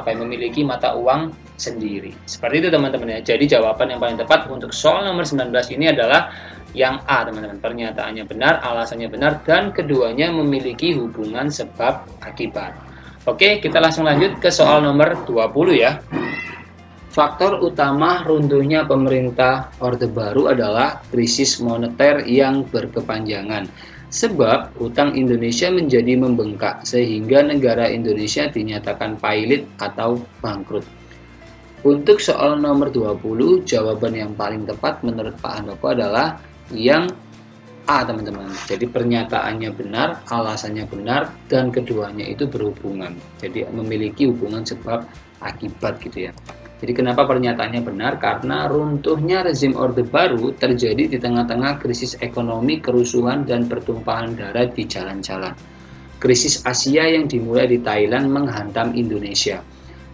memiliki mata uang sendiri. Seperti itu teman-teman ya. Jadi jawaban yang paling tepat untuk soal nomor 19 ini adalah yang A teman-teman. Pernyataannya benar, alasannya benar, dan keduanya memiliki hubungan sebab akibat. Oke, kita langsung lanjut ke soal nomor 20 ya. Faktor utama runtuhnya pemerintah Orde Baru adalah krisis moneter yang berkepanjangan. Sebab utang Indonesia menjadi membengkak sehingga negara Indonesia dinyatakan pailit atau bangkrut. Untuk soal nomor 20, jawaban yang paling tepat menurut Pak Handoko adalah yang A teman-teman. Jadi pernyataannya benar, alasannya benar, dan keduanya itu berhubungan. Jadi memiliki hubungan sebab akibat gitu ya. Jadi kenapa pernyataannya benar? Karena runtuhnya rezim Orde Baru terjadi di tengah-tengah krisis ekonomi, kerusuhan, dan pertumpahan darah di jalan-jalan. Krisis Asia yang dimulai di Thailand menghantam Indonesia.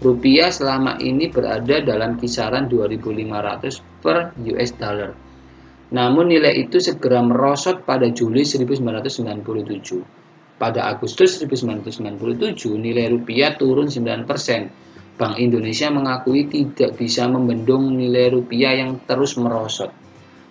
Rupiah selama ini berada dalam kisaran 2.500 per US dollar. Namun nilai itu segera merosot pada Juli 1997. Pada Agustus 1997, nilai rupiah turun 9%. Bank Indonesia mengakui tidak bisa membendung nilai rupiah yang terus merosot.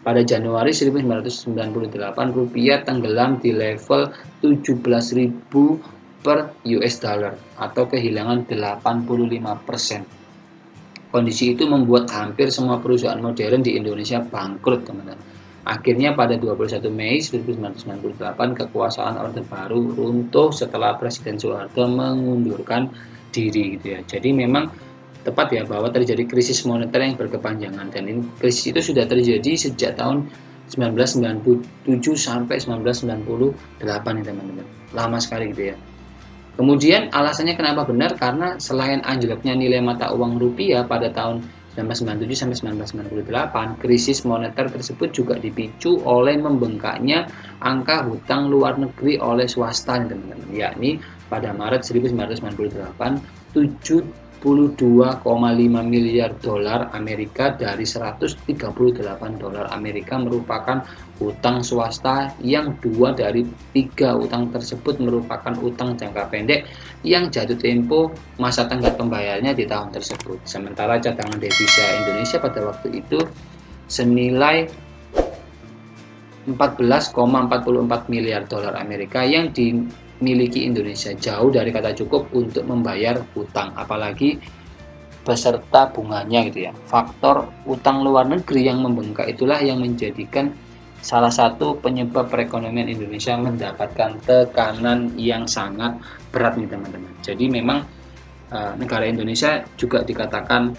Pada Januari 1998, rupiah tenggelam di level 17.000 per US dollar atau kehilangan 85%. Kondisi itu membuat hampir semua perusahaan modern di Indonesia bangkrut, teman-teman. Akhirnya pada 21 Mei 1998, kekuasaan Orde Baru runtuh setelah Presiden Soeharto mengundurkan diri gitu ya. Jadi memang tepat ya bahwa terjadi krisis moneter yang berkepanjangan, dan ini krisis itu sudah terjadi sejak tahun 1997 sampai 1998 nih teman-teman. Lama sekali gitu ya. Kemudian alasannya kenapa benar? Karena selain anjloknya nilai mata uang rupiah pada tahun 1997 sampai 1998, krisis moneter tersebut juga dipicu oleh membengkaknya angka hutang luar negeri oleh swasta, teman-teman. Yakni pada Maret 1998, 72,5 miliar dolar Amerika dari 138 dolar Amerika merupakan utang swasta, yang 2 dari 3 utang tersebut merupakan utang jangka pendek yang jatuh tempo masa tenggat pembayarannya di tahun tersebut. Sementara cadangan devisa Indonesia pada waktu itu senilai 14,44 miliar dolar Amerika yang dimiliki Indonesia, jauh dari kata cukup untuk membayar hutang, apalagi beserta bunganya gitu ya. Faktor utang luar negeri yang membengkak itulah yang menjadikan salah satu penyebab perekonomian Indonesia mendapatkan tekanan yang sangat berat nih teman-teman. Jadi memang negara Indonesia juga dikatakan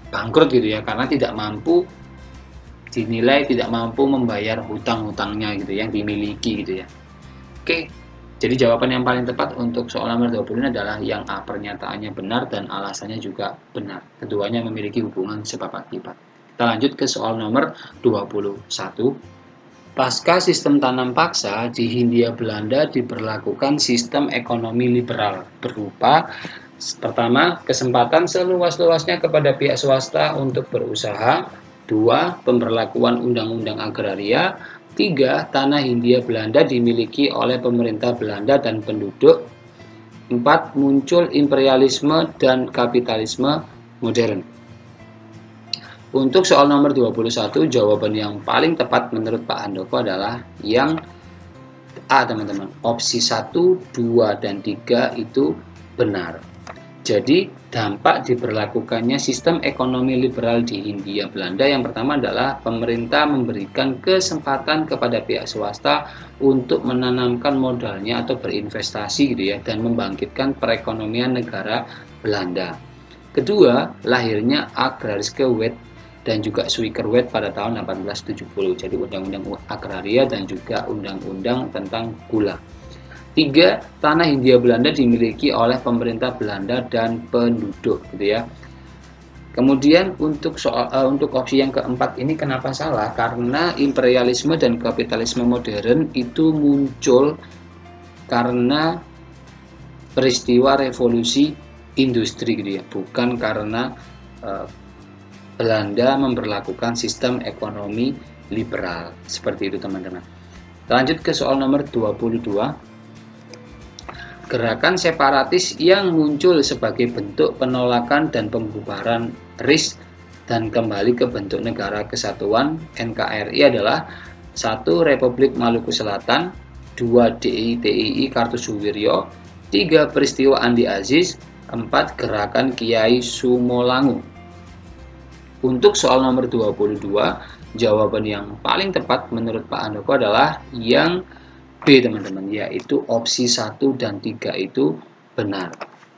bangkrut gitu ya, karena dinilai tidak mampu membayar hutang-hutangnya gitu yang dimiliki gitu ya. Oke, jadi jawaban yang paling tepat untuk soal nomor 20 ini adalah yang A, pernyataannya benar dan alasannya juga benar. Keduanya memiliki hubungan sebab akibat. Kita lanjut ke soal nomor 21. Pasca sistem tanam paksa di Hindia Belanda diberlakukan sistem ekonomi liberal berupa pertama, kesempatan seluas-luasnya kepada pihak swasta untuk berusaha. 2. Pemberlakuan undang-undang agraria. 3. Tanah Hindia Belanda dimiliki oleh pemerintah Belanda dan penduduk. 4. Muncul imperialisme dan kapitalisme modern. Untuk soal nomor 21, jawaban yang paling tepat menurut Pak Handoko adalah yang A, teman-teman. Opsi 1, 2, dan 3 itu benar. Jadi dampak diberlakukannya sistem ekonomi liberal di Hindia Belanda yang pertama adalah pemerintah memberikan kesempatan kepada pihak swasta untuk menanamkan modalnya atau berinvestasi gitu ya, dan membangkitkan perekonomian negara Belanda. Kedua, lahirnya Agrariske Wet dan juga Suikerwet pada tahun 1870. Jadi undang-undang agraria dan juga undang-undang tentang gula. 3. Tanah Hindia Belanda dimiliki oleh pemerintah Belanda dan penduduk gitu ya. Kemudian untuk opsi yang keempat ini kenapa salah? Karena imperialisme dan kapitalisme modern itu muncul karena peristiwa revolusi industri gitu ya, bukan karena Belanda memberlakukan sistem ekonomi liberal. Seperti itu teman-teman. Lanjut ke soal nomor 22. Gerakan separatis yang muncul sebagai bentuk penolakan dan pembubaran RIS dan kembali ke bentuk negara kesatuan NKRI adalah 1. Republik Maluku Selatan, 2. DITII Kartosuwiryo, 3. Peristiwa Andi Aziz, 4. Gerakan Kiai Sumolangu. Untuk soal nomor 22, jawaban yang paling tepat menurut Pak Handoko adalah yang B teman-teman, yaitu opsi 1 dan 3 itu benar.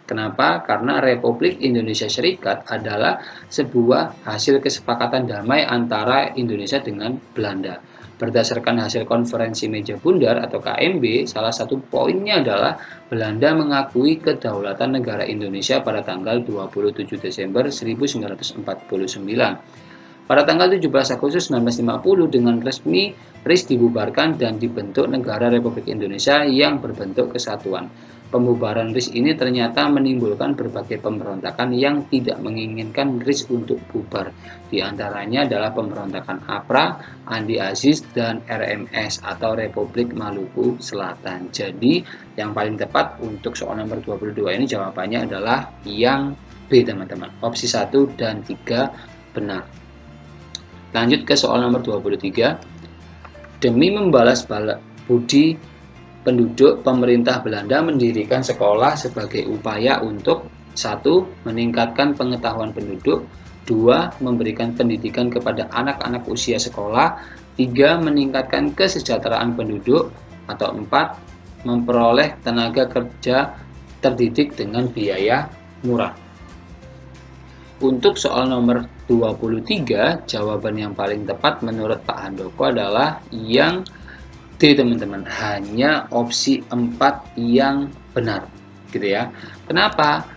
Kenapa? Karena Republik Indonesia Serikat adalah sebuah hasil kesepakatan damai antara Indonesia dengan Belanda. Berdasarkan hasil konferensi meja bundar atau KMB, salah satu poinnya adalah Belanda mengakui kedaulatan negara Indonesia pada tanggal 27 Desember 1949. Pada tanggal 17 Agustus 1950 dengan resmi RIS dibubarkan dan dibentuk Negara Republik Indonesia yang berbentuk kesatuan. Pembubaran RIS ini ternyata menimbulkan berbagai pemberontakan yang tidak menginginkan RIS untuk bubar. Di antaranya adalah pemberontakan APRA, Andi Aziz, dan RMS atau Republik Maluku Selatan. Jadi yang paling tepat untuk soal nomor 22 ini jawabannya adalah yang B teman-teman. Opsi 1 dan 3 benar. Lanjut ke soal nomor 23. Demi membalas budi penduduk, pemerintah Belanda mendirikan sekolah sebagai upaya untuk 1. Meningkatkan pengetahuan penduduk, 2. Memberikan pendidikan kepada anak-anak usia sekolah, 3. Meningkatkan kesejahteraan penduduk, atau 4. Memperoleh tenaga kerja terdidik dengan biaya murah. Untuk soal nomor 23, jawaban yang paling tepat menurut Pak Handoko adalah yang D, teman-teman. Hanya opsi 4 yang benar, gitu ya. Kenapa?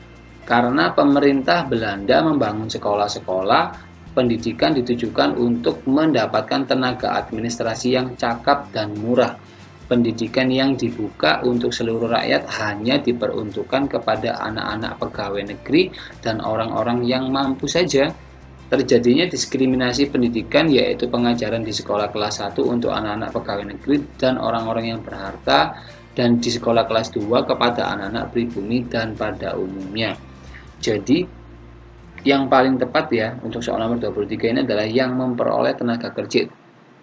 Karena pemerintah Belanda membangun sekolah-sekolah pendidikan ditujukan untuk mendapatkan tenaga administrasi yang cakap dan murah. Pendidikan yang dibuka untuk seluruh rakyat hanya diperuntukkan kepada anak-anak pegawai negeri dan orang-orang yang mampu saja. Terjadinya diskriminasi pendidikan, yaitu pengajaran di sekolah kelas 1 untuk anak-anak pegawai negeri dan orang-orang yang berharta, dan di sekolah kelas 2 kepada anak-anak pribumi dan pada umumnya. Jadi yang paling tepat ya untuk soal nomor 23 ini adalah yang memperoleh tenaga kerja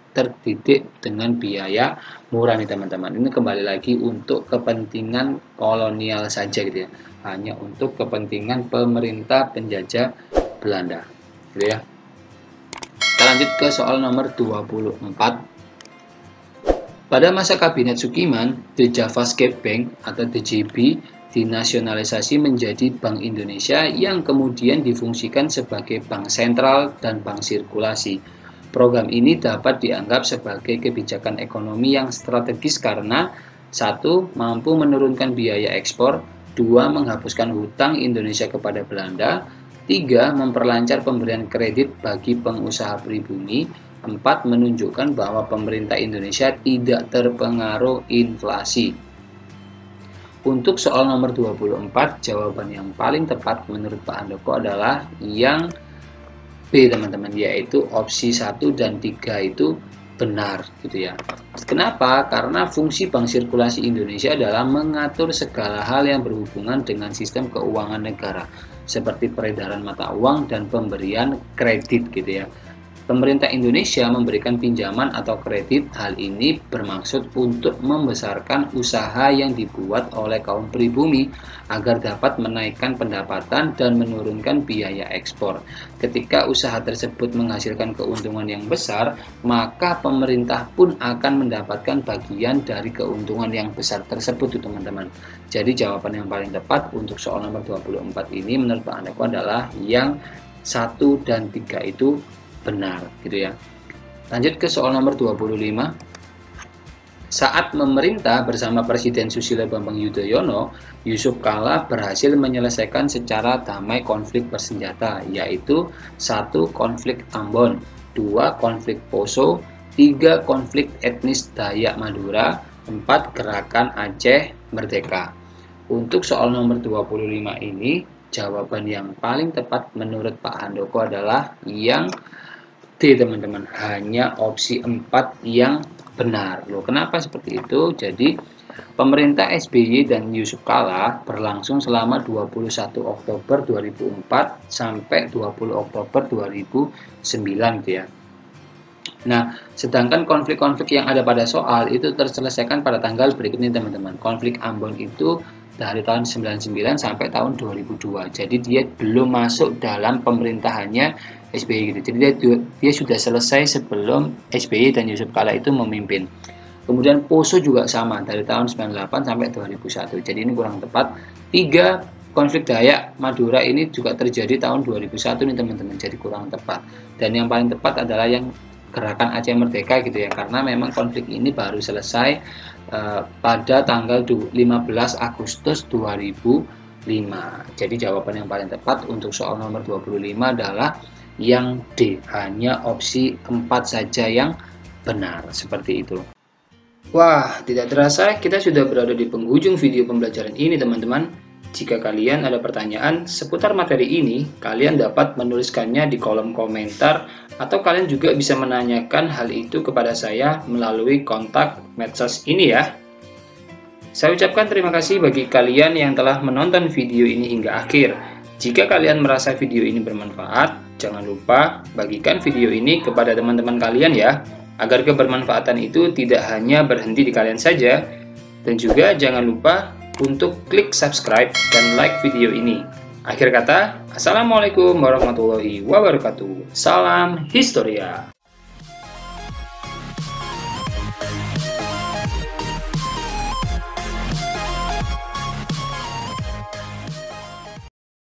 terdidik dengan biaya murah nih teman-teman. Ini kembali lagi untuk kepentingan kolonial saja gitu ya. Hanya untuk kepentingan pemerintah penjajah Belanda. Gitu ya. Kita lanjut ke soal nomor 24. Pada masa Kabinet Sukiman, The Javascape Bank atau DJB dinasionalisasi menjadi Bank Indonesia yang kemudian difungsikan sebagai bank sentral dan bank sirkulasi. Program ini dapat dianggap sebagai kebijakan ekonomi yang strategis karena 1. Mampu menurunkan biaya ekspor, 2. Menghapuskan hutang Indonesia kepada Belanda, 3. Memperlancar pemberian kredit bagi pengusaha pribumi, 4. Menunjukkan bahwa pemerintah Indonesia tidak terpengaruh inflasi. Untuk soal nomor 24, jawaban yang paling tepat menurut Pak Handoko adalah yang B, teman-teman, yaitu opsi 1 dan 3 itu benar gitu ya. Kenapa? Karena fungsi Bank Sirkulasi Indonesia adalah mengatur segala hal yang berhubungan dengan sistem keuangan negara, seperti peredaran mata uang dan pemberian kredit gitu ya. Pemerintah Indonesia memberikan pinjaman atau kredit. Hal ini bermaksud untuk membesarkan usaha yang dibuat oleh kaum pribumi agar dapat menaikkan pendapatan dan menurunkan biaya ekspor. Ketika usaha tersebut menghasilkan keuntungan yang besar, maka pemerintah pun akan mendapatkan bagian dari keuntungan yang besar tersebut, teman-teman. Jadi jawaban yang paling tepat untuk soal nomor 24 ini menurut Pak Handoko adalah yang 1 dan 3 itu benar gitu ya. Lanjut ke soal nomor 25. Saat memerintah bersama Presiden Susilo Bambang Yudhoyono, Yusuf Kala berhasil menyelesaikan secara damai konflik bersenjata, yaitu 1. Konflik Ambon, 2. Konflik Poso, 3. Konflik etnis Dayak Madura, 4. Gerakan Aceh Merdeka. Untuk soal nomor 25 ini, jawaban yang paling tepat menurut Pak Handoko adalah yang D, teman-teman. Hanya opsi 4 yang benar. Loh, kenapa seperti itu? Jadi, pemerintah SBY dan Yusuf Kala berlangsung selama 21 Oktober 2004 sampai 20 Oktober 2009 gitu ya. Nah, sedangkan konflik-konflik yang ada pada soal itu terselesaikan pada tanggal berikut ini, teman-teman. Konflik Ambon itu dari tahun 99 sampai tahun 2002. Jadi dia belum masuk dalam pemerintahannya SBY gitu. Jadi dia sudah selesai sebelum SBY dan Yusuf Kala itu memimpin. Kemudian Poso juga sama dari tahun 98 sampai 2001. Jadi ini kurang tepat. 3. Konflik Dayak Madura ini juga terjadi tahun 2001 nih, teman-teman. Jadi kurang tepat. Dan yang paling tepat adalah yang Gerakan Aceh Merdeka gitu ya. Karena memang konflik ini baru selesai pada tanggal 15 Agustus 2005. Jadi jawaban yang paling tepat untuk soal nomor 25 adalah yang D, hanya opsi 4 saja yang benar, seperti itu. Wah, tidak terasa kita sudah berada di penghujung video pembelajaran ini, teman-teman. Jika kalian ada pertanyaan seputar materi ini, kalian dapat menuliskannya di kolom komentar, atau kalian juga bisa menanyakan hal itu kepada saya melalui kontak medsos ini ya. Saya ucapkan terima kasih bagi kalian yang telah menonton video ini hingga akhir. Jika kalian merasa video ini bermanfaat, jangan lupa bagikan video ini kepada teman-teman kalian ya, agar kebermanfaatan itu tidak hanya berhenti di kalian saja. Dan juga jangan lupa untuk klik subscribe dan like video ini. Akhir kata, Assalamualaikum warahmatullahi wabarakatuh. Salam Historia.